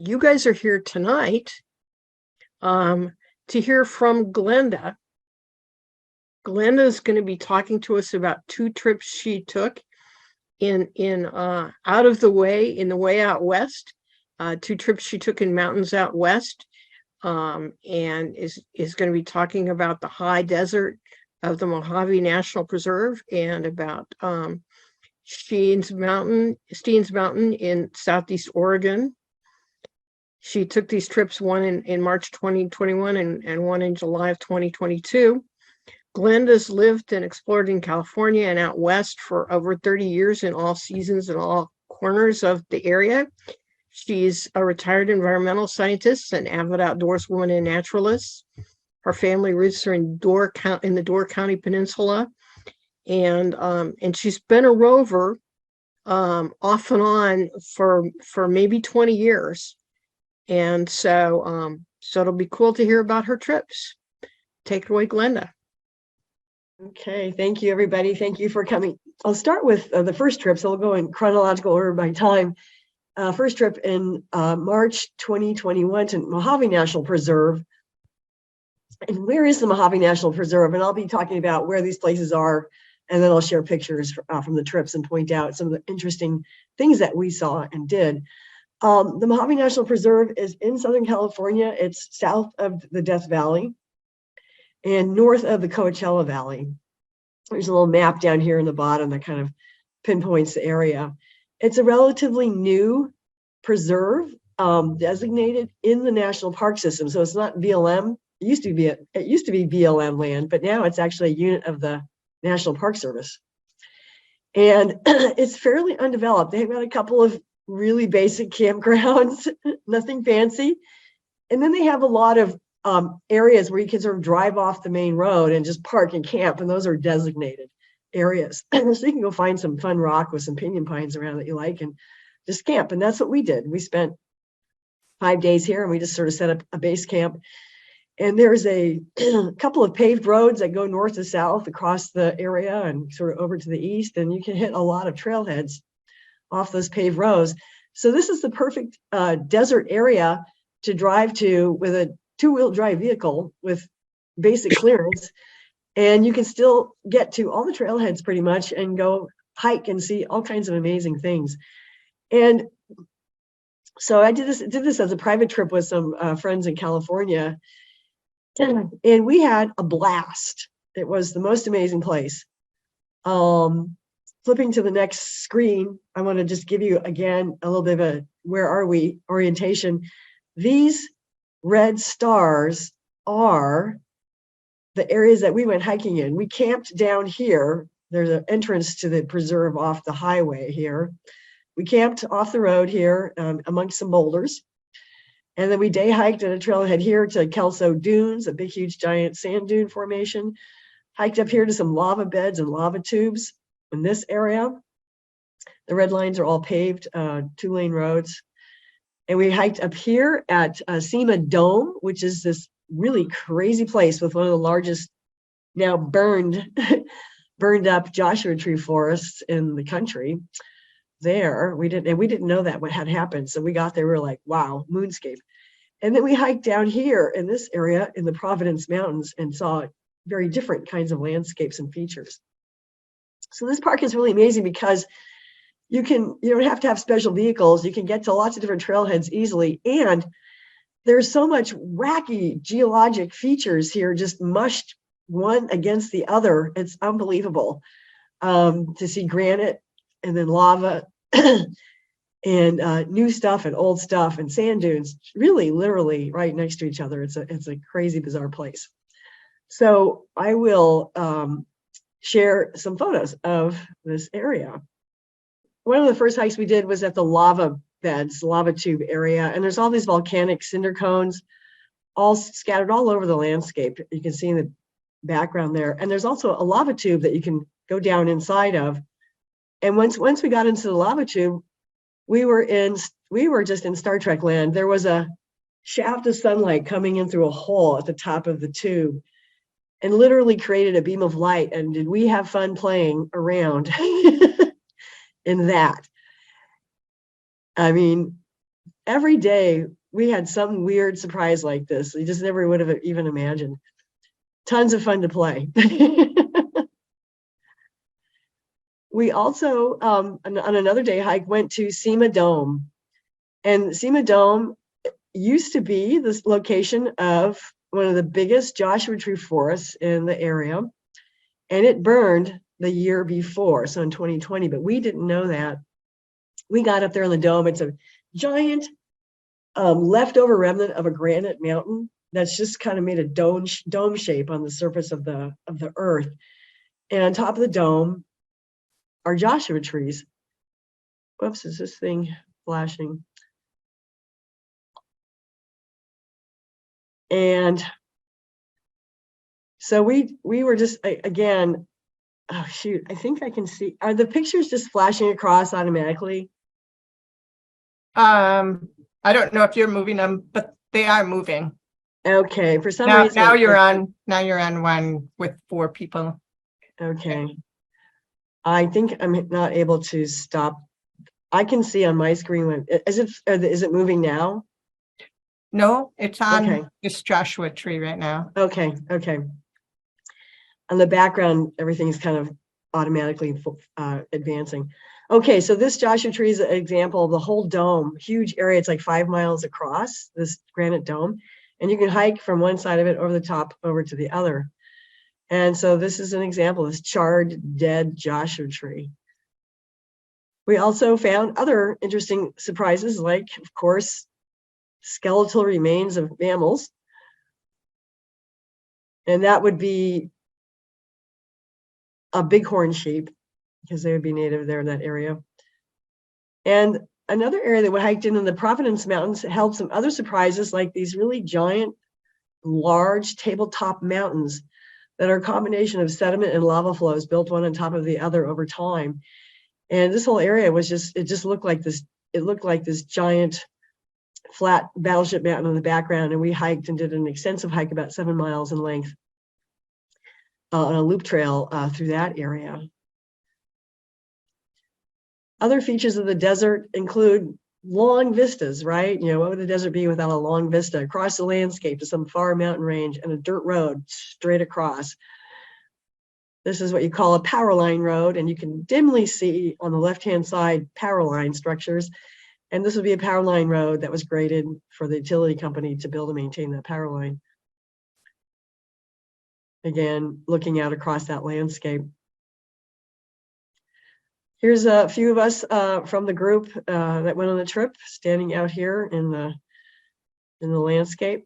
you guys are here tonight to hear from Glenda. Glenda is going to be talking to us about 2 trips she took in out of the way out west. 2 trips she took in mountains out west, and is going to be talking about the high desert of the Mojave National Preserve and about Steens Mountain in Southeast Oregon. She took these trips, one in March 2021 and one in July of 2022. Glenda's lived and explored in California and out west for over 30 years in all seasons and all corners of the area. She's a retired environmental scientist, an avid outdoorswoman and naturalist. Her family roots are in the Door County Peninsula, and she's been a rover off and on for maybe 20 years. And so it'll be cool to hear about her trips. Take it away, Glenda. Okay, thank you, everybody. Thank you for coming. I'll start with the first trip, so we'll go in chronological order by time. First trip in March 2021 to Mojave National Preserve. And where is the Mojave National Preserve? And I'll be talking about where these places are, and then I'll share pictures from the trips and point out some of the interesting things that we saw and did. The Mojave National Preserve is in Southern California. It's south of the Death Valley and north of the Coachella Valley. There's a little map down here in the bottom that kind of pinpoints the area. It's a relatively new preserve designated in the National Park System. So it's not BLM. It used to be BLM land, but now it's actually a unit of the National Park Service. And it's fairly undeveloped. They've got a couple of really basic campgrounds, nothing fancy. And then they have a lot of areas where you can sort of drive off the main road and just park and camp, and those are designated areas. So you can go find some fun rock with some pinyon pines around that you like and just camp. And that's what we did. We spent 5 days here and we just sort of set up a base camp. And there's a couple of paved roads that go north to south across the area and sort of over to the east, and you can hit a lot of trailheads off those paved roads. So this is the perfect desert area to drive to with a 2-wheel drive vehicle with basic clearance. And you can still get to all the trailheads pretty much and go hike and see all kinds of amazing things. And so I did this as a private trip with some friends in California. And we had a blast. It was the most amazing place. Flipping to the next screen, I want to just give you again a little bit of a where are we orientation. These red stars are the areas that we went hiking in. We camped down here. There's an entrance to the preserve off the highway here. We camped off the road here amongst some boulders. And then we day hiked at a trailhead here to Kelso Dunes, a big, huge, giant sand dune formation. Hiked up here to some lava beds and lava tubes in this area. The red lines are all paved 2-lane roads. And we hiked up here at Sema Dome, which is this really crazy place with one of the largest now burned up Joshua tree forests in the country. There, we didn't know that what had happened. So we got there, we were like, wow, moonscape. And then we hiked down here in this area in the Providence Mountains and saw very different kinds of landscapes and features. So this park is really amazing because you don't have to have special vehicles. You can get to lots of different trailheads easily. And there's so much wacky geologic features here, just mushed one against the other. It's unbelievable to see granite and then lava and new stuff and old stuff and sand dunes, really literally right next to each other. It's a crazy, bizarre place. So I will share some photos of this area. One of the first hikes we did was at the lava beds, lava tube area, and there's all these volcanic cinder cones all scattered all over the landscape. You can see in the background there. And there's also a lava tube that you can go down inside of. And once we got into the lava tube, we were just in Star Trek land. There was a shaft of sunlight coming in through a hole at the top of the tube and literally created a beam of light. And did we have fun playing around in that? I mean, every day we had some weird surprise like this. You just never would have even imagined. Tons of fun to play. We also, on another day hike, went to Sema Dome. And Sema Dome used to be this location of one of the biggest Joshua Tree forests in the area. And it burned the year before, so in 2020, but we didn't know that. We got up there on the dome. It's a giant leftover remnant of a granite mountain that's just kind of made a dome shape on the surface of the earth. And on top of the dome are Joshua trees. Whoops, is this thing flashing? And so we were just, again, oh shoot, I think I can see, are the pictures just flashing across automatically? I don't know if you're moving them, but they are moving. Okay, for some Now, reason. now you're on one with 4 people. Okay. I think I'm not able to stop. I can see on my screen when, is it moving now? No, it's on Okay. this Joshua tree right now. Okay, okay. On the background, everything's kind of automatically advancing. Okay, so this Joshua tree is an example of the whole dome, huge area. It's like 5 miles across, this granite dome. And you can hike from one side of it over the top over to the other. And so this is an example of this charred, dead Joshua tree. We also found other interesting surprises, like, of course, skeletal remains of mammals. And that would be a bighorn sheep, because they would be native there in that area. And another area that we hiked in the Providence Mountains held some other surprises, like these really giant, large tabletop mountains that are a combination of sediment and lava flows built one on top of the other over time. And this whole area was it looked like this giant flat battleship mountain in the background. And we hiked and did an extensive hike about 7 miles in length on a loop trail through that area. Other features of the desert include long vistas, right? You know, what would the desert be without a long vista across the landscape to some far mountain range and a dirt road straight across? This is what you call a power line road, and you can dimly see on the left-hand side power line structures. And this would be a power line road that was graded for the utility company to build and maintain that power line. Again, looking out across that landscape. Here's a few of us from the group that went on the trip, standing out here in the landscape.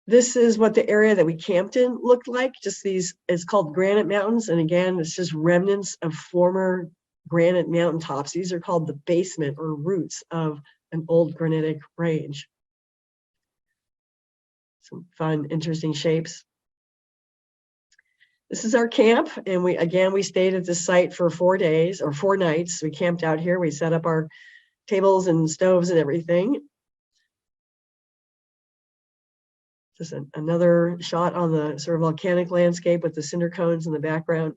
This is what the area that we camped in looked like. Just these, it's called Granite Mountains. And again, it's just remnants of former granite mountaintops. These are called the basement or roots of an old granitic range. Some fun, interesting shapes. This is our camp, and we stayed at this site for 4 days or 4 nights. We camped out here. We set up our tables and stoves and everything. Just another shot on the sort of volcanic landscape with the cinder cones in the background.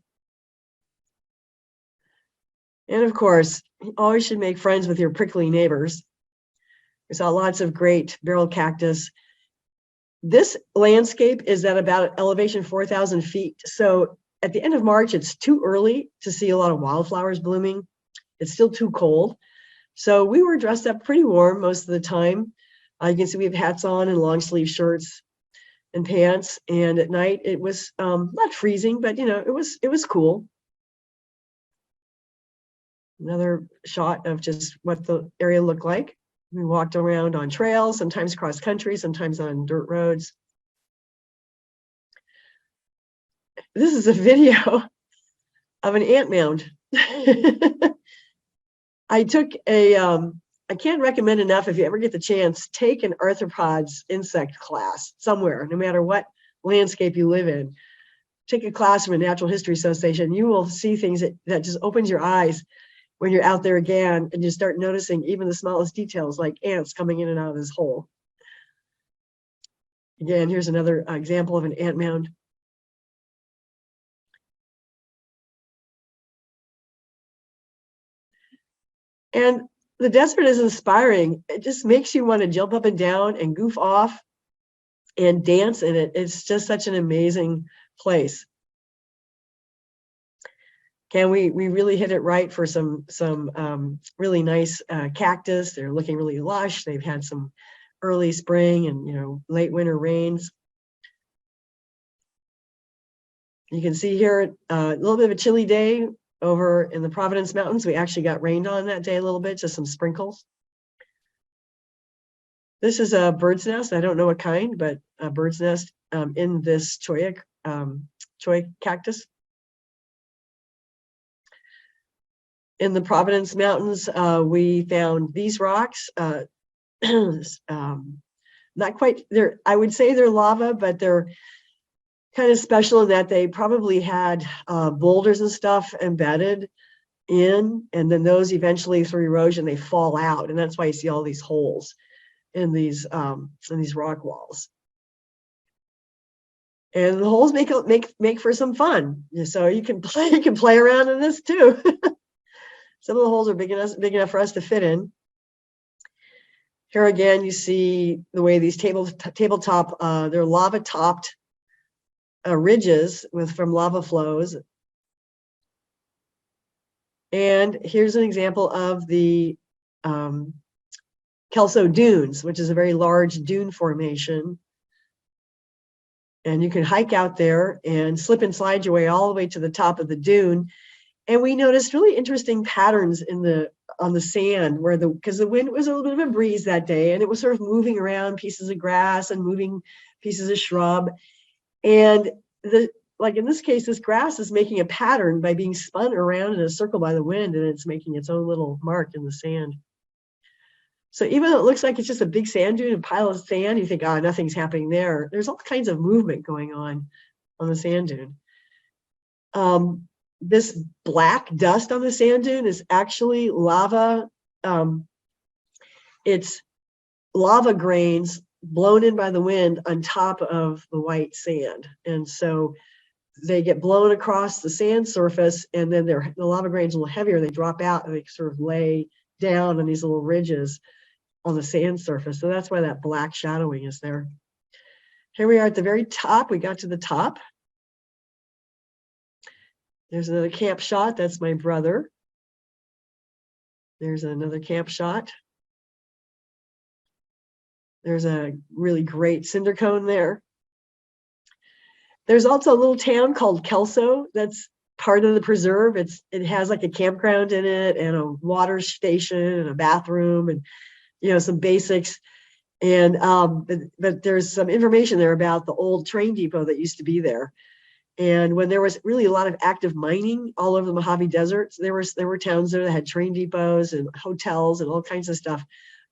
And of course, you always should make friends with your prickly neighbors. We saw lots of great barrel cactus. This landscape is at about elevation 4,000 feet. So at the end of March, it's too early to see a lot of wildflowers blooming. It's still too cold. So we were dressed up pretty warm most of the time. You can see we have hats on and long sleeve shirts and pants. And at night it was not freezing, but you know, it was cool. Another shot of just what the area looked like. We walked around on trails, sometimes cross country, sometimes on dirt roads. This is a video of an ant mound. I took I can't recommend enough, if you ever get the chance, take an arthropods insect class somewhere, no matter what landscape you live in. Take a class from a Natural History Association. You will see things that just opens your eyes when you're out there again, and you start noticing even the smallest details, like ants coming in and out of this hole. Again, here's another example of an ant mound. And the desert is inspiring. It just makes you want to jump up and down and goof off and dance in it. It's just such an amazing place. We really hit it right for some really nice cactus. They're looking really lush. They've had some early spring and late winter rains. You can see here a little bit of a chilly day over in the Providence Mountains. We actually got rained on that day a little bit, just some sprinkles. This is a bird's nest. I don't know what kind, but a bird's nest in this cholla cactus. In the Providence Mountains, we found these rocks. Not quite, I would say they're lava, but they're kind of special in that they probably had boulders and stuff embedded in, and then those eventually through erosion, they fall out. And that's why you see all these holes in these rock walls. And the holes make for some fun. So you can play around in this too. Some of the holes are big enough for us to fit in. Here again, you see the way these tabletop, they're lava-topped ridges from lava flows. And here's an example of the Kelso Dunes, which is a very large dune formation. And you can hike out there and slip and slide your way all the way to the top of the dune. And we noticed really interesting patterns on the sand because the wind was a little bit of a breeze that day, and it was sort of moving around pieces of grass and moving pieces of shrub. And like in this case, this grass is making a pattern by being spun around in a circle by the wind, and it's making its own little mark in the sand. So even though it looks like it's just a big sand dune, a pile of sand, you think, oh, nothing's happening there. There's all kinds of movement going on the sand dune. This black dust on the sand dune is actually lava. It's lava grains blown in by the wind on top of the white sand. And so they get blown across the sand surface, and then the lava grains are a little heavier. They drop out and they sort of lay down on these little ridges on the sand surface. So that's why that black shadowing is there. Here we are at the very top. We got to the top. There's another camp shot. That's my brother. There's another camp shot. There's a really great cinder cone there. There's also a little town called Kelso that's part of the preserve. It has like a campground in it and a water station and a bathroom and some basics. And but there's some information there about the old train depot that used to be there. And when there was really a lot of active mining all over the Mojave Desert, there were towns there that had train depots and hotels and all kinds of stuff.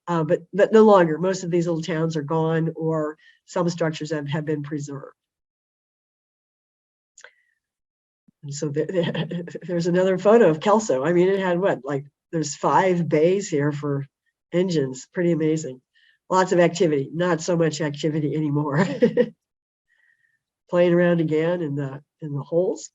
But no longer. Most of these little towns are gone, or some structures have been preserved. And so there's another photo of Kelso. I mean, it had there's 5 bays here for engines. Pretty amazing. Lots of activity. Not so much activity anymore. Playing around again in the holes.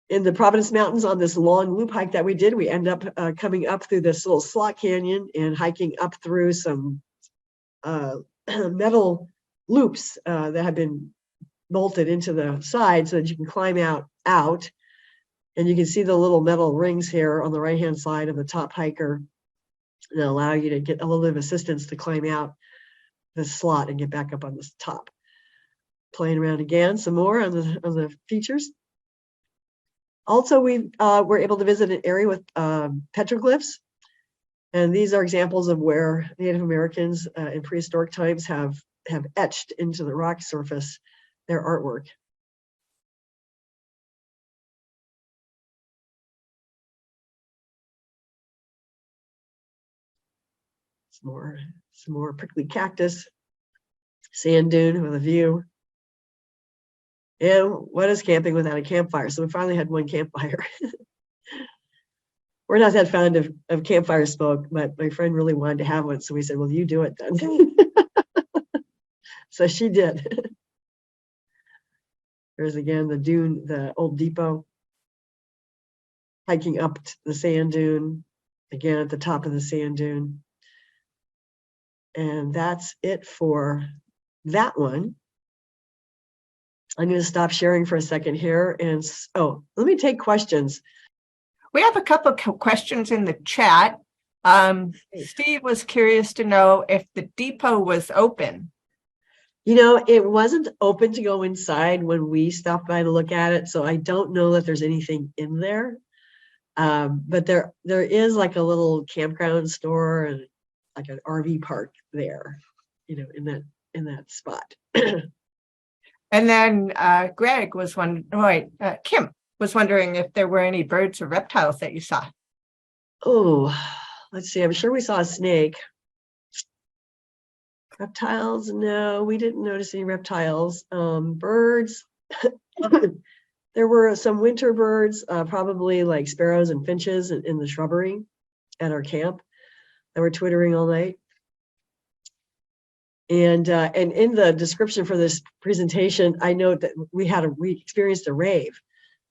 In the Providence Mountains, on this long loop hike that we did, we end up coming up through this little slot canyon and hiking up through some metal loops that have been bolted into the side so that you can climb out. And you can see the little metal rings here on the right-hand side of the top hiker that allow you to get a little bit of assistance to climb out the slot and get back up on the top. Playing around again some more on the features. Also, we were able to visit an area with petroglyphs, and these are examples of where Native Americans in prehistoric times have etched into the rock surface their artwork. Some more prickly cactus, sand dune with a view. And what is camping without a campfire? So we finally had one campfire. We're not that fond of campfire smoke, but my friend really wanted to have one. So we said, well, you do it then. So she did. There's again the dune, the old depot. Hiking up the sand dune. again at the top of the sand dune. And that's it for that one. I'm going to stop sharing for a second here. And let me take questions. We have a couple of questions in the chat. Steve was curious to know if the depot was open. It wasn't open to go inside when we stopped by to look at it. So I don't know that there's anything in there. But there is like a little campground store and like an RV park there, in that spot. And then Greg was Kim was wondering if there were any birds or reptiles that you saw. Oh, let's see. I'm sure we saw a snake. Reptiles? No, we didn't notice any reptiles. Birds. There were some winter birds, probably like sparrows and finches in the shrubbery at our camp that were twittering all night. And in the description for this presentation, I note that we experienced a rave.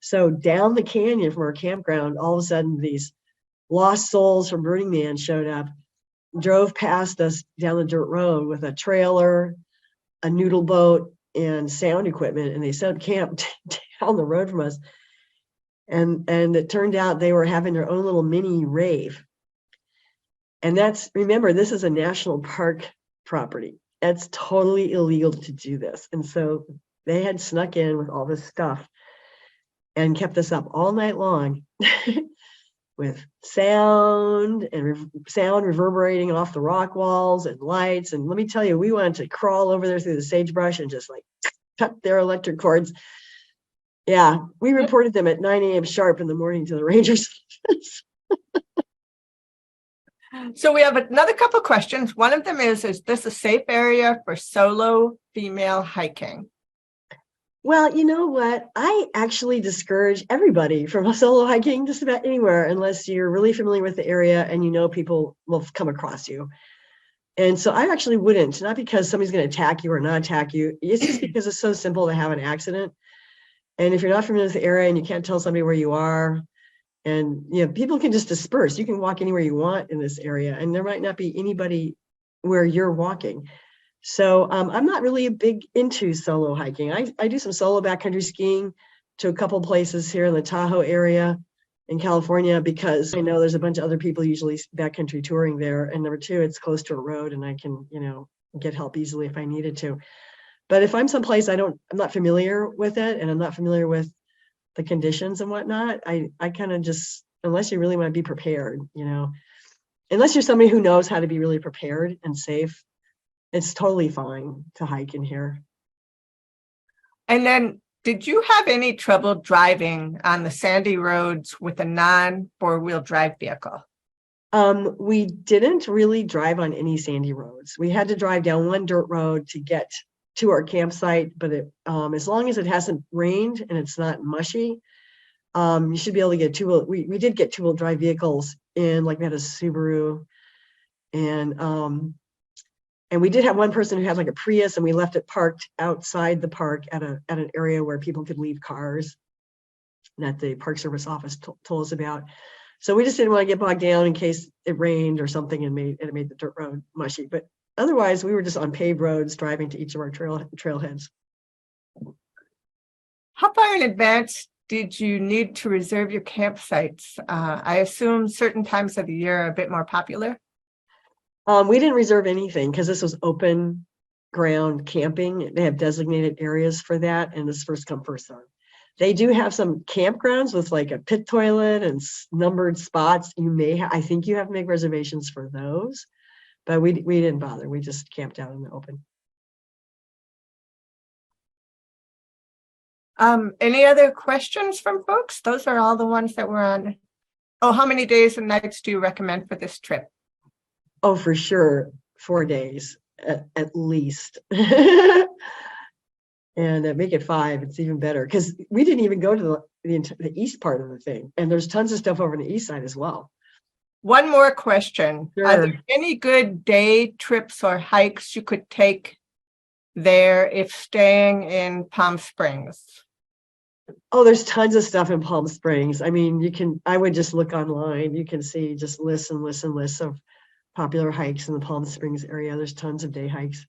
So down the canyon from our campground, all of a sudden these lost souls from Burning Man showed up, drove past us down the dirt road with a trailer, a noodle boat, and sound equipment, and they set up camp down the road from us. And it turned out they were having their own little mini rave. And remember, this is a national park property. It's totally illegal to do this. And so they had snuck in with all this stuff and kept us up all night long with sound reverberating off the rock walls and lights. And let me tell you, we wanted to crawl over there through the sagebrush and just like cut their electric cords. Yeah, we reported them at 9 a.m. sharp in the morning to the rangers. So we have another couple of questions. One of them is this a safe area for solo female hiking? Well, you know what? I actually discourage everybody from solo hiking just about anywhere unless you're really familiar with the area and people will come across you. And so I actually wouldn't, not because somebody's going to attack you or not attack you. It's just because it's so simple to have an accident. And if you're not familiar with the area and you can't tell somebody where you are, and people can just disperse. You can walk anywhere you want in this area, and there might not be anybody where you're walking. So I'm not really big into solo hiking. I do some solo backcountry skiing to a couple places here in the Tahoe area in California because I know there's a bunch of other people usually backcountry touring there. And number two, it's close to a road and I can, get help easily if I needed to. But if I'm someplace I'm not familiar with it and I'm not familiar with the conditions and whatnot, I kind of just, unless you really want to be prepared, unless you're somebody who knows how to be really prepared and safe, it's totally fine to hike in here. And then did you have any trouble driving on the sandy roads with a non-four-wheel drive vehicle? We didn't really drive on any sandy roads. We had to drive down one dirt road to get to our campsite, but as long as it hasn't rained and it's not mushy, you should be able to get we did get two-wheel drive vehicles in, like we had a Subaru, and we did have one person who had like a Prius, and we left it parked outside the park at an area where people could leave cars that the Park Service office told us about. So we just didn't want to get bogged down in case it rained or something and it made the dirt road mushy. But otherwise, we were just on paved roads driving to each of our trailheads. How far in advance did you need to reserve your campsites? I assume certain times of the year are a bit more popular. We didn't reserve anything because this was open ground camping. They have designated areas for that, and it's first come, first served. They do have some campgrounds with like a pit toilet and numbered spots. I think you have to make reservations for those, but we didn't bother. We just camped out in the open. Any other questions from folks? Those are all the ones that were on. Oh, how many days and nights do you recommend for this trip? Oh, for sure, 4 days at least. And make it 5, it's even better because we didn't even go to the east part of the thing, and there's tons of stuff over on the east side as well. One more question. Sure. Are there any good day trips or hikes you could take there if staying in Palm Springs? Oh, there's tons of stuff in Palm Springs. I mean, I would just look online. You can see just lists and lists and lists of popular hikes in the Palm Springs area. There's tons of day hikes.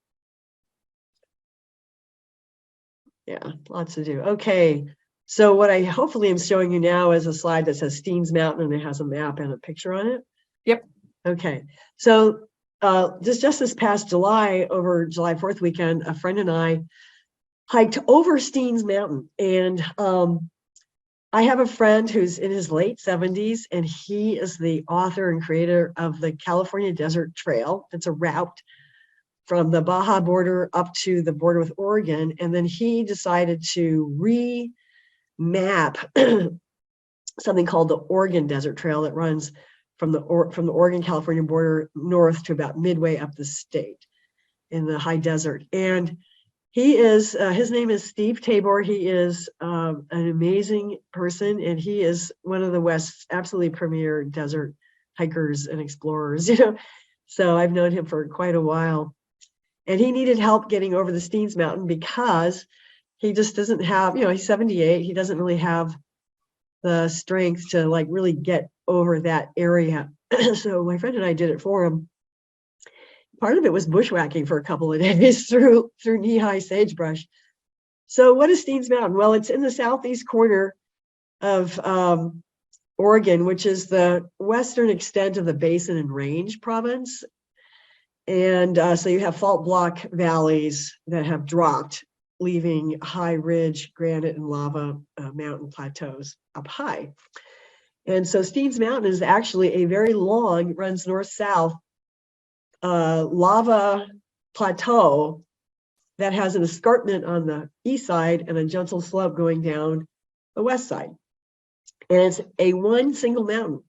Yeah, lots to do. Okay, so what I hopefully am showing you now is a slide that says Steens Mountain, and it has a map and a picture on it. Yep. Okay, so just this past July, over July 4th weekend, a friend and I hiked over Steens Mountain, and I have a friend who's in his late 70s, and he is the author and creator of the California Desert Trail. It's a route from the Baja border up to the border with Oregon. And then he decided to remap something called the Oregon Desert Trail that runs from the Oregon-California border north to about midway up the state in the high desert. And he is, his name is Steve Tabor. He is an amazing person, and he is one of the West's absolutely premier desert hikers and explorers, you know. So I've known him for quite a while. And he needed help getting over the Steens Mountain because he just doesn't have, you know, he's 78. He doesn't really have the strength to like really get over that area. So my friend and I did it for him. Part of it was bushwhacking for a couple of days through knee-high sagebrush. So what is Steens Mountain? Well, it's in the southeast corner of Oregon, which is the western extent of the Basin and Range province. And so you have fault block valleys that have dropped, leaving high ridge, granite, and lava mountain plateaus up high. And so Steens Mountain is actually a very long, runs north-south, lava plateau that has an escarpment on the east side and a gentle slope going down the west side. And it's a one single mountain.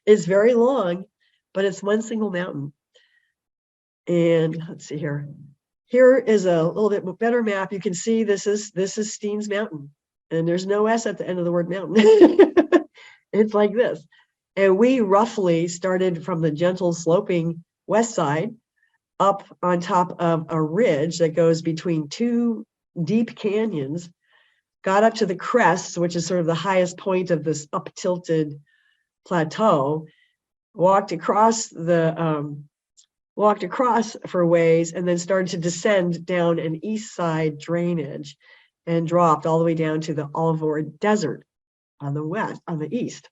It's very long, but it's one single mountain. And let's see here. Here is a little bit better map. You can see this is Steens Mountain, and there's no S at the end of the word mountain. It's like this. And we roughly started from the gentle sloping west side up on top of a ridge that goes between two deep canyons, got up to the crest, which is sort of the highest point of this up tilted plateau, walked across for a ways, and then started to descend down an east side drainage and dropped all the way down to the Olive Desert on the east.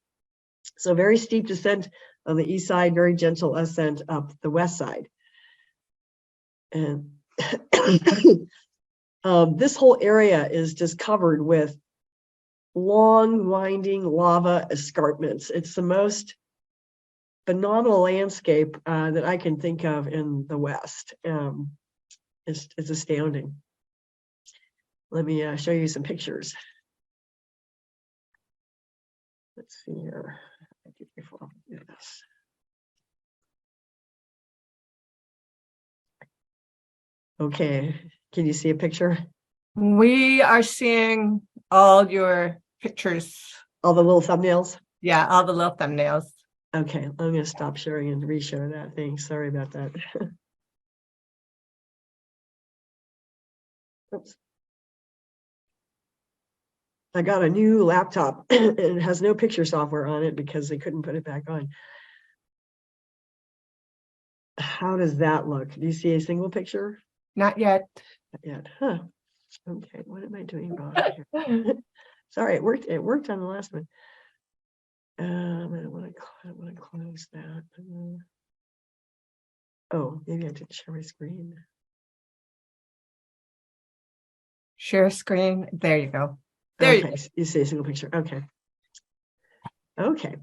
So very steep descent on the east side, very gentle ascent up the west side. And this whole area is just covered with long, winding lava escarpments. It's the most phenomenal landscape that I can think of in the West. It's astounding. Let me show you some pictures. Let's see here. Yes. Okay, can you see a picture? We are seeing all your pictures. All the little thumbnails? Yeah, all the little thumbnails. Okay, I'm going to stop sharing and re-share that thing. Sorry about that. Oops. I got a new laptop and it has no picture software on it because they couldn't put it back on. How does that look? Do you see a single picture? Not yet. Not yet. Huh. Okay, what am I doing wrong here? Sorry, it worked. It worked on the last one. I don't want to close that. Oh, maybe I didn't share my screen. Share screen. There you go. There Okay, you see a single picture. Okay. Okay.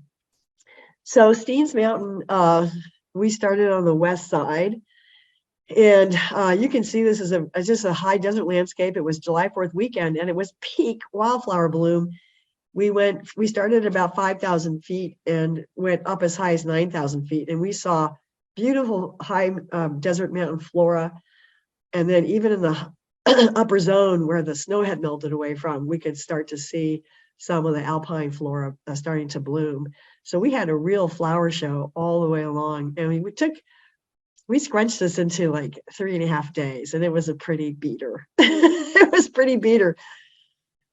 So Steens Mountain, we started on the west side, and you can see this is just a high desert landscape. It was July 4th weekend, and it was peak wildflower bloom. We started at about 5,000 feet and went up as high as 9,000 feet, and we saw beautiful high desert mountain flora. And then even in the upper zone where the snow had melted away from, we could start to see some of the alpine flora starting to bloom. So we had a real flower show all the way along. And we scrunched this into like 3.5 days, and it was a pretty beater. It was pretty beater.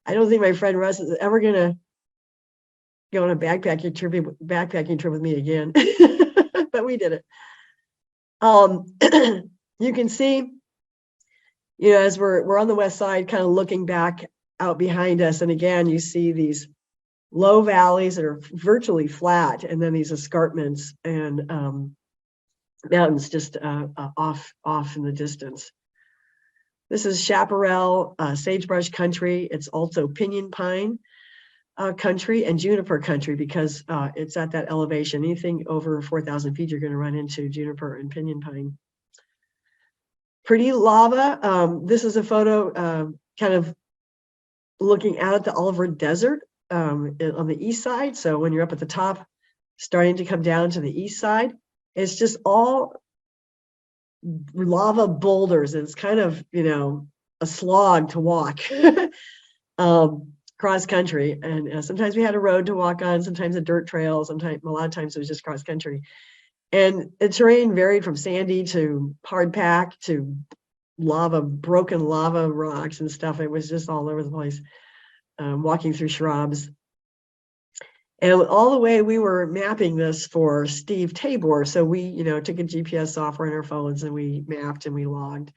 I don't think my friend Russ is ever gonna go on a backpacking trip with me again. But we did it. You can see, you know, as we're on the west side, kind of looking back out behind us, and again, you see these low valleys that are virtually flat, and then these escarpments and mountains just off in the distance. This is chaparral, sagebrush country. It's also pinyon pine country and juniper country, because it's at that elevation. Anything over 4,000 feet, you're going to run into juniper and pinyon pine. Pretty lava. This is a photo kind of looking out at the Oliver Desert on the east side. So when you're up at the top, starting to come down to the east side, it's just all lava boulders. It's kind of, you know, a slog to walk cross country. And sometimes we had a road to walk on, sometimes a dirt trail, sometimes, a lot of times it was just cross country. And the terrain varied from sandy to hard pack to lava, broken lava rocks and stuff. It was just all over the place, walking through shrubs. And all the way we were mapping this for Steve Tabor. So we, you know, took a GPS software on our phones and we mapped and we logged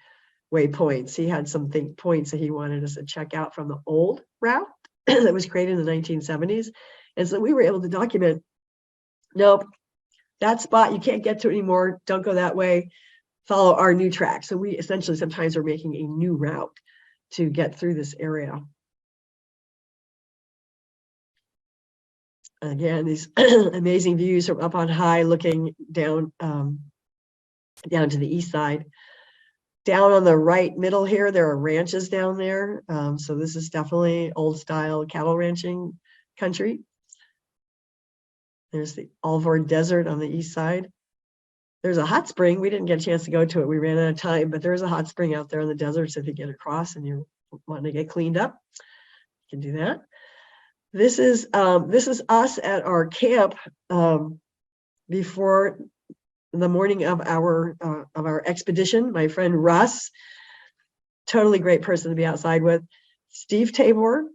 waypoints. He had some points that he wanted us to check out from the old route that was created in the 1970s. And so we were able to document, nope, that spot, you can't get to it anymore. Don't go that way. Follow our new track. So we essentially sometimes are making a new route to get through this area. Again, these amazing views from up on high, looking down down to the east side. Down on the right middle here, there are ranches down there. So this is definitely old style cattle ranching country. There's the Oliver Desert on the east side. There's a hot spring. We didn't get a chance to go to it. We ran out of time, but there's a hot spring out there in the desert. So if you get across and you want to get cleaned up, you can do that. This is us at our camp before the morning of our expedition. My friend Russ, totally great person to be outside with, Steve Tabor,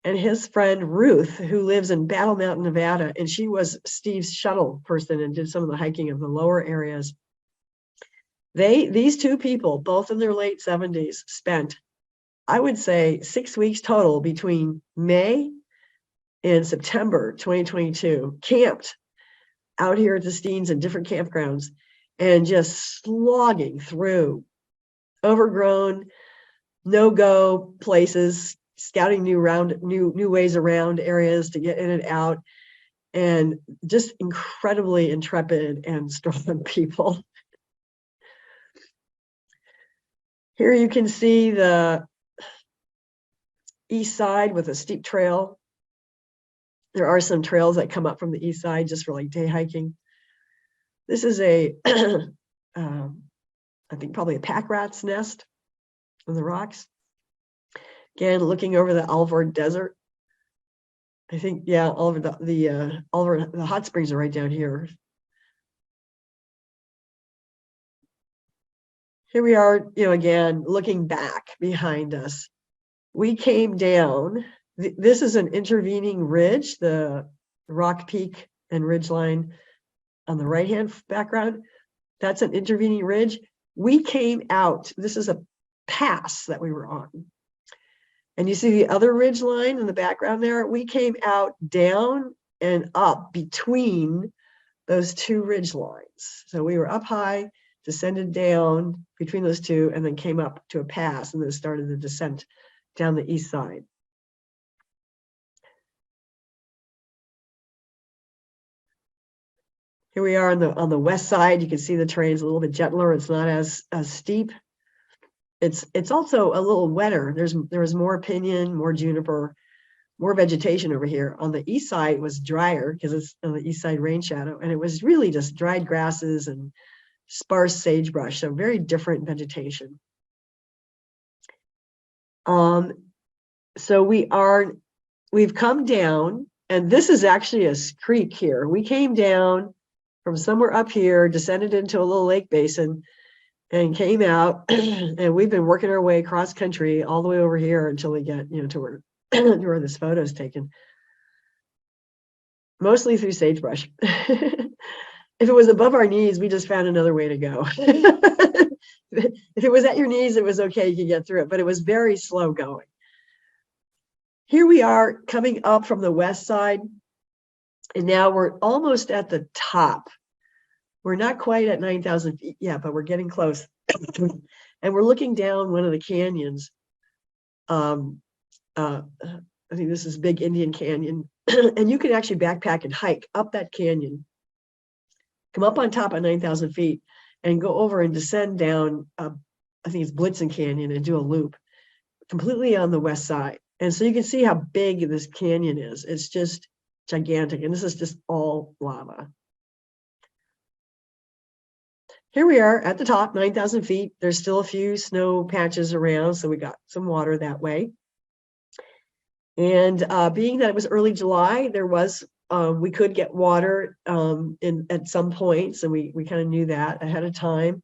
and his friend Ruth, who lives in Battle Mountain, Nevada, and she was Steve's shuttle person and did some of the hiking of the lower areas. These two people, both in their late 70s, spent, I would say, 6 weeks total between May and September 2022, camped out here at the Steens in different campgrounds and just slogging through overgrown, no-go places, scouting new ways around areas to get in and out, and just incredibly intrepid and strong people. Here you can see the east side with a steep trail. There are some trails that come up from the east side just for like day hiking. This is I think probably a pack rat's nest on the rocks. Again, looking over the Oliver Desert. I think, yeah, Oliver, the hot springs are right down here. Here we are, you know, again, looking back behind us. We came down. This is an intervening ridge, the rock peak and ridge line on the right-hand background. That's an intervening ridge. We came out. This is a pass that we were on. And you see the other ridge line in the background there? We came out down and up between those two ridge lines. So we were up high, descended down between those two, and then came up to a pass and then started the descent down the east side. Here we are on the west side. You can see the terrain's a little bit gentler. It's not as steep. It's also a little wetter. There was more pinyon, more juniper, more vegetation over here. On the east side, it was drier because it's on the east side rain shadow, and it was really just dried grasses and sparse sagebrush. So very different vegetation. So we've come down, and this is actually a creek here. We came down from somewhere up here, descended into a little lake basin, and came out. And we've been working our way cross country all the way over here until we get, you know, to where where this photo is taken. Mostly through sagebrush. If it was above our knees, we just found another way to go. If it was at your knees, it was okay, you could get through it, but it was very slow going. Here we are coming up from the west side, and now we're almost at the top. We're not quite at 9,000 feet yet, but we're getting close. And we're looking down one of the canyons. I think this is Big Indian Canyon. And you can actually backpack and hike up that canyon, come up on top of 9,000 feet, and go over and descend down, I think it's Blitzen Canyon, and do a loop completely on the west side. And so you can see how big this canyon is. It's just gigantic. And this is just all lava. Here we are at the top, 9,000 feet. There's still a few snow patches around, so we got some water that way. And being that it was early July, there was we could get water at some points, and we kind of knew that ahead of time.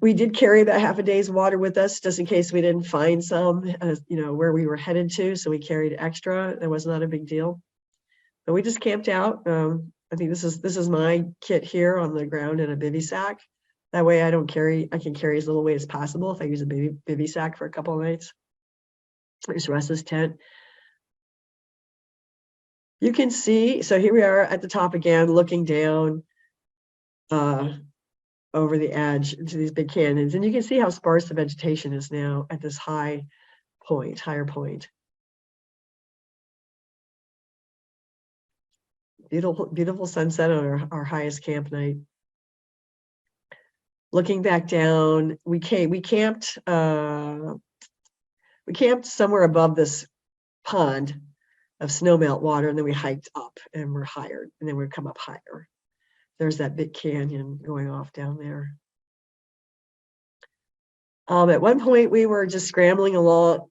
We did carry about half a day's water with us, just in case we didn't find some, where we were headed to. So we carried extra. That was not a big deal. But we just camped out. I think this is my kit here on the ground in a bivy sack. That way I can carry as little weight as possible if I use a bivy sack for a couple of nights. There's Russ's tent. You can see, so here we are at the top again, looking down over the edge into these big canyons. And you can see how sparse the vegetation is now at this higher point. Beautiful, beautiful sunset on our highest camp night. Looking back down, we camped somewhere above this pond of snowmelt water, and then we hiked up and we're higher, and then we'd come up higher. There's that big canyon going off down there. At one point, we were just scrambling along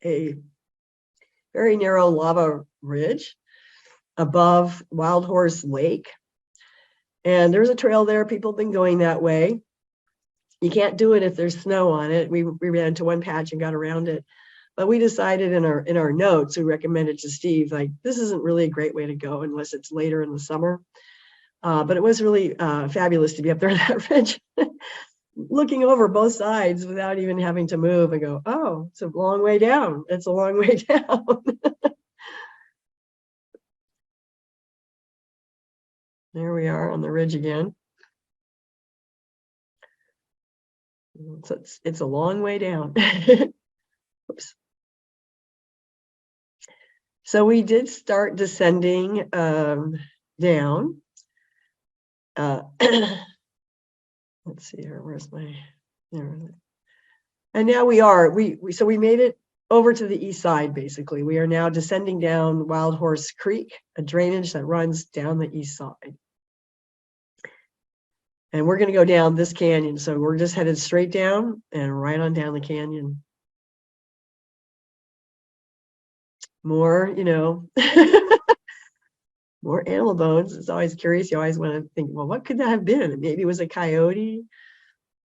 a very narrow lava ridge above Wild Horse Lake. And there's a trail there. People have been going that way. You can't do it if there's snow on it. We ran into one patch and got around it. But we decided in our notes, we recommended to Steve, like, this isn't really a great way to go unless it's later in the summer. But it was really fabulous to be up there on that ridge, looking over both sides without even having to move and go, oh, it's a long way down. It's a long way down. There we are on the ridge again. So it's a long way down. Oops. So we did start descending down. Let's see here. Where's my? There. And now so we made it over to the east side. Basically, we are now descending down Wild Horse Creek, a drainage that runs down the east side. And we're going to go down this canyon. So we're just headed straight down and right on down the canyon. More, more animal bones. It's always curious. You always want to think, well, what could that have been? Maybe it was a coyote.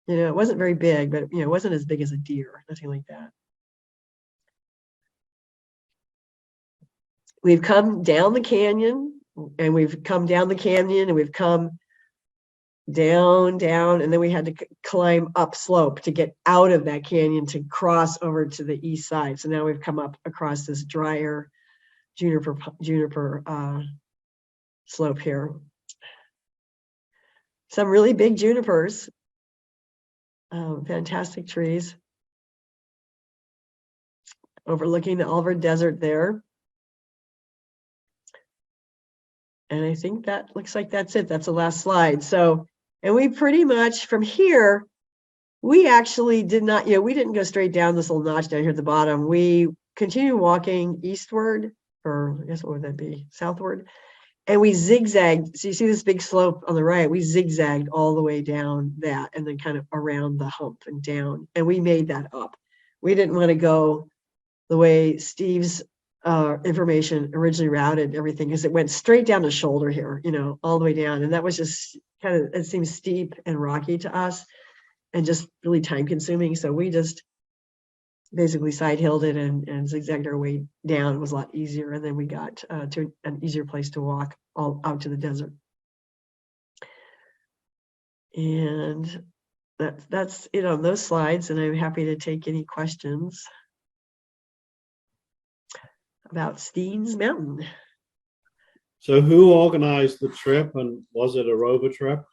It wasn't very big, but it wasn't as big as a deer, nothing like that. We've come down the canyon, and we've come down the canyon, and we've come down, and then we had to climb up slope to get out of that canyon to cross over to the east side. So now we've come up across this drier juniper slope here. Some really big junipers, fantastic trees, overlooking the Alvord Desert there. And I think that looks like that's it. That's the last slide. So, and we pretty much from here, we actually did not, we didn't go straight down this little notch down here at the bottom. We continued walking eastward, or I guess what would that be? Southward. And we zigzagged. So you see this big slope on the right, we zigzagged all the way down that and then kind of around the hump and down. And we made that up. We didn't want to go the way Steve's information originally routed everything, because it went straight down the shoulder here, all the way down. And that was just kind of, it seems steep and rocky to us and just really time consuming. So we just basically side hilled it and zigzagged our way down. It was a lot easier. And then we got to an easier place to walk all out to the desert. And that's it on those slides. And I'm happy to take any questions about Steens Mountain. So who organized the trip, and was it a rover trip?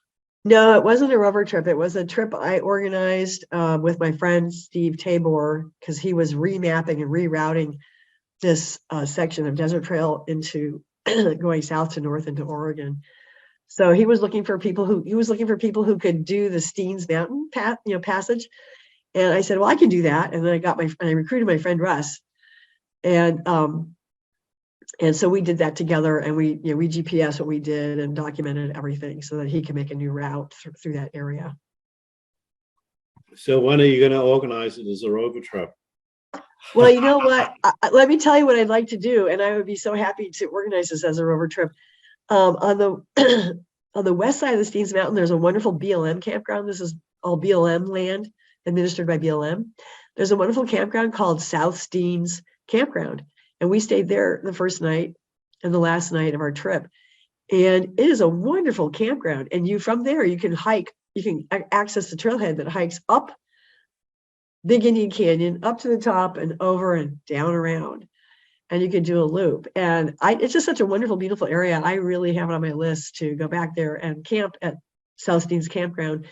No, it wasn't a rover trip. It was a trip I organized with my friend Steve Tabor, because he was remapping and rerouting this section of desert trail into going south to north into Oregon. So he was looking for people who could do the Steens Mountain passage. And I said, well, I can do that. And then I recruited my friend Russ. And so we did that together, and we GPS what we did and documented everything so that he can make a new route through that area. So when are you going to organize it as a rover trip? Well, you know what? Let me tell you what I'd like to do, and I would be so happy to organize this as a rover trip. On the west side of the Steens Mountain, there's a wonderful BLM campground. This is all BLM land administered by BLM. There's a wonderful campground called South Steens Campground. And we stayed there the first night and the last night of our trip. And it is a wonderful campground. And from there, you can hike, you can access the trailhead that hikes up Big Indian Canyon, up to the top and over and down around. And you can do a loop. And it's just such a wonderful, beautiful area. I really have it on my list to go back there and camp at South Steens Campground,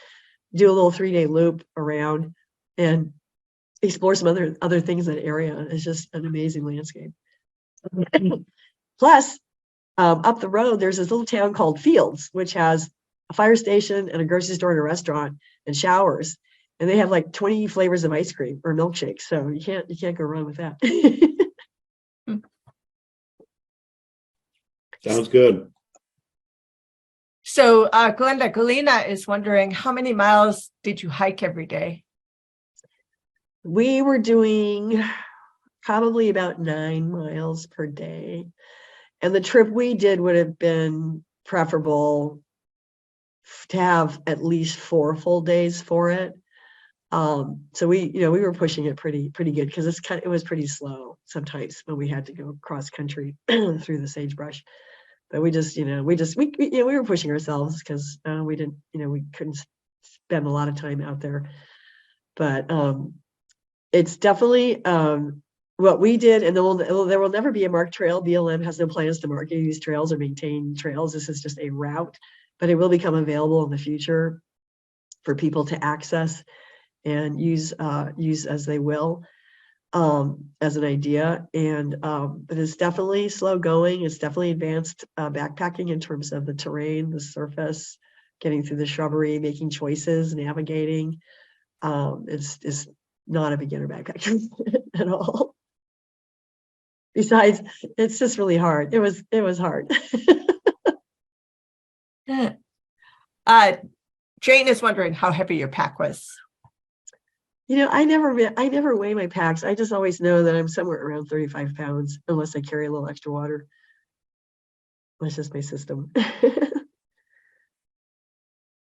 do a little 3-day loop around and explore some other things in that area. It's just an amazing landscape. Plus, up the road, there's this little town called Fields, which has a fire station and a grocery store and a restaurant and showers. And they have like 20 flavors of ice cream or milkshakes. So you can't go wrong with that. Sounds good. So Glenda, Galena is wondering, how many miles did you hike every day? We were doing probably about 9 miles per day. And the trip we did would have been preferable to have at least 4 full days for it. So we were pushing it pretty good, because it was pretty slow sometimes when we had to go cross country through the sagebrush. But we were pushing ourselves because we couldn't spend a lot of time out there. But it's definitely what we did, and there will never be a marked trail. BLM has no plans to mark any of these trails or maintain trails. This is just a route, but it will become available in the future for people to access and use as they will, as an idea. And but it's definitely slow going. It's definitely advanced backpacking in terms of the terrain, the surface, getting through the shrubbery, making choices, navigating. It's not a beginner backpacker at all. Besides, it's just really hard. It was hard. Jane is wondering how heavy your pack was. I never weigh my packs. I just always know that I'm somewhere around 35 pounds, unless I carry a little extra water. That's just my system.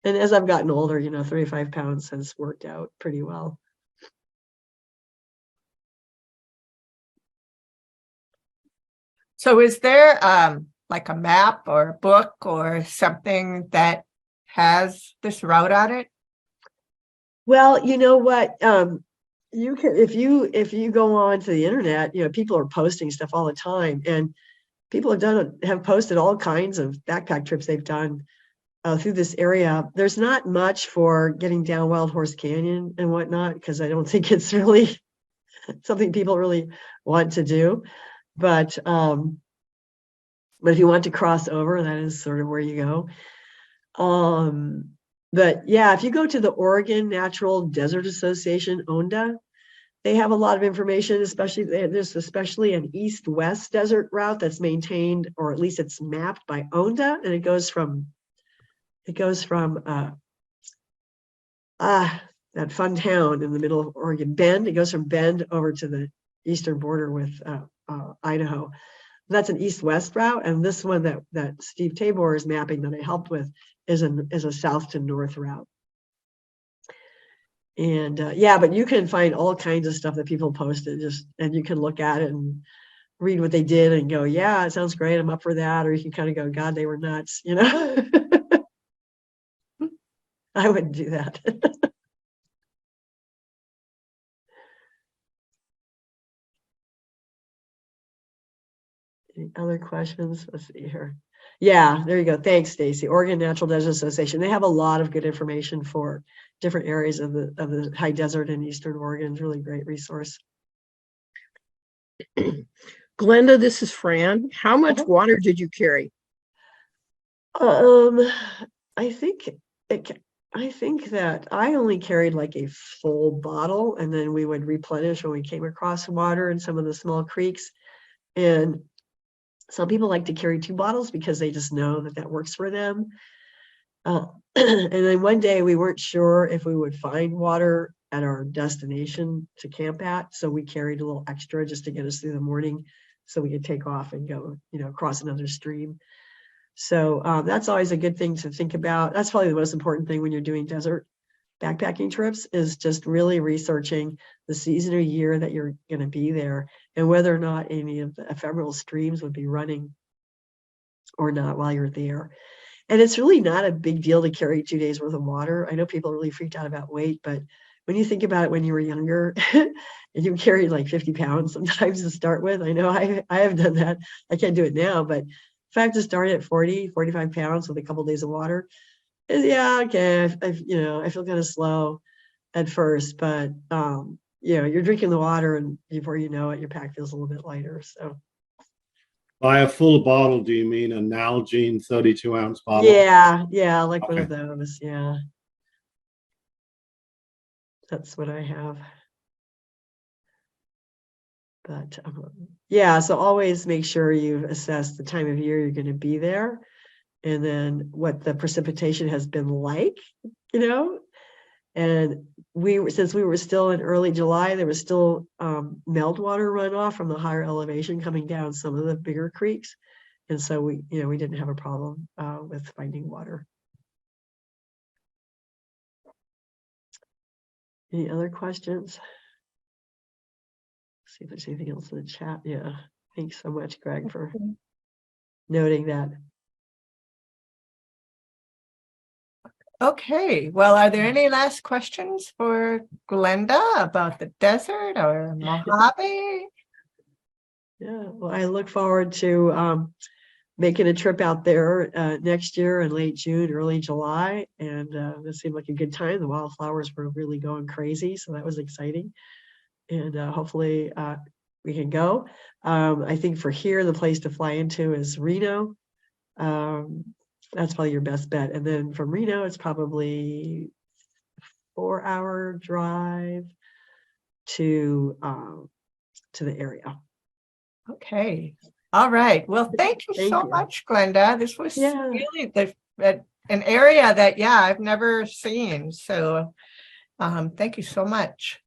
And as I've gotten older, 35 pounds has worked out pretty well. So is there like a map or a book or something that has this route on it? Well, you know what? You can, if you go on to the internet, people are posting stuff all the time, and people have posted all kinds of backpack trips they've done through this area. There's not much for getting down Wild Horse Canyon and whatnot, because I don't think it's really something people really want to do. But if you want to cross over, that is sort of where you go. But yeah, if you go to the Oregon Natural Desert Association, ONDA, they have a lot of information, there's especially an east-west desert route that's maintained, or at least it's mapped by ONDA, and it goes from that fun town in the middle of Oregon, Bend. It goes from Bend over to the eastern border with Idaho. That's an east-west route, and this one that Steve Tabor is mapping that I helped with is a south to north route. And yeah, but you can find all kinds of stuff that people posted, and you can look at it and read what they did and go, yeah, it sounds great, I'm up for that. Or you can kind of go, God, they were nuts, you know. I wouldn't do that. Any other questions? Let's see here. Yeah, there you go. Thanks, Stacy. Oregon Natural Desert Association. They have a lot of good information for different areas of the high desert in Eastern Oregon. It's a really great resource. Glenda, this is Fran. How much Uh-huh. water did you carry? I think I think that I only carried like a full bottle, and then we would replenish when we came across water in some of the small creeks. And some people like to carry 2 bottles because they just know that that works for them. And then one day we weren't sure if we would find water at our destination to camp at, so we carried a little extra just to get us through the morning, so we could take off and go, across another stream. So that's always a good thing to think about. That's probably the most important thing when you're doing desert backpacking trips, is just really researching the season of year that you're going to be there and whether or not any of the ephemeral streams would be running or not while you're there. And it's really not a big deal to carry 2 days worth of water. I know people are really freaked out about weight, but when you think about it, when you were younger and you carried like 50 pounds sometimes to start with, I know I have done that. I can't do it now, but if I have to start at 40, 45 pounds with a couple of days of water, yeah, okay. I feel kind of slow at first, but you're drinking the water, and before you know it, your pack feels a little bit lighter. So By a full bottle, do you mean a Nalgene 32-ounce bottle? yeah, like one Okay. of those. Yeah, that's what I have. But yeah, so always make sure you've assessed the time of year you're going to be there, and then what the precipitation has been like, and since we were still in early July, there was still meltwater runoff from the higher elevation coming down some of the bigger creeks. And so we didn't have a problem with finding water. Any other questions? See if there's anything else in the chat. Yeah. Thanks so much, Greg, for noting that. Okay, well, are there any last questions for Glenda about the desert or Mojave? Yeah, well, I look forward to making a trip out there next year in late June, early July. And it seemed like a good time. The wildflowers were really going crazy, so that was exciting. And hopefully we can go. I think for here, the place to fly into is Reno. That's probably your best bet. And then from Reno, it's probably 4-hour drive to the area. Okay, all right. Well, thank you Thank so you. much, Glenda. This was Yeah. really an area that, I've never seen. So thank you so much.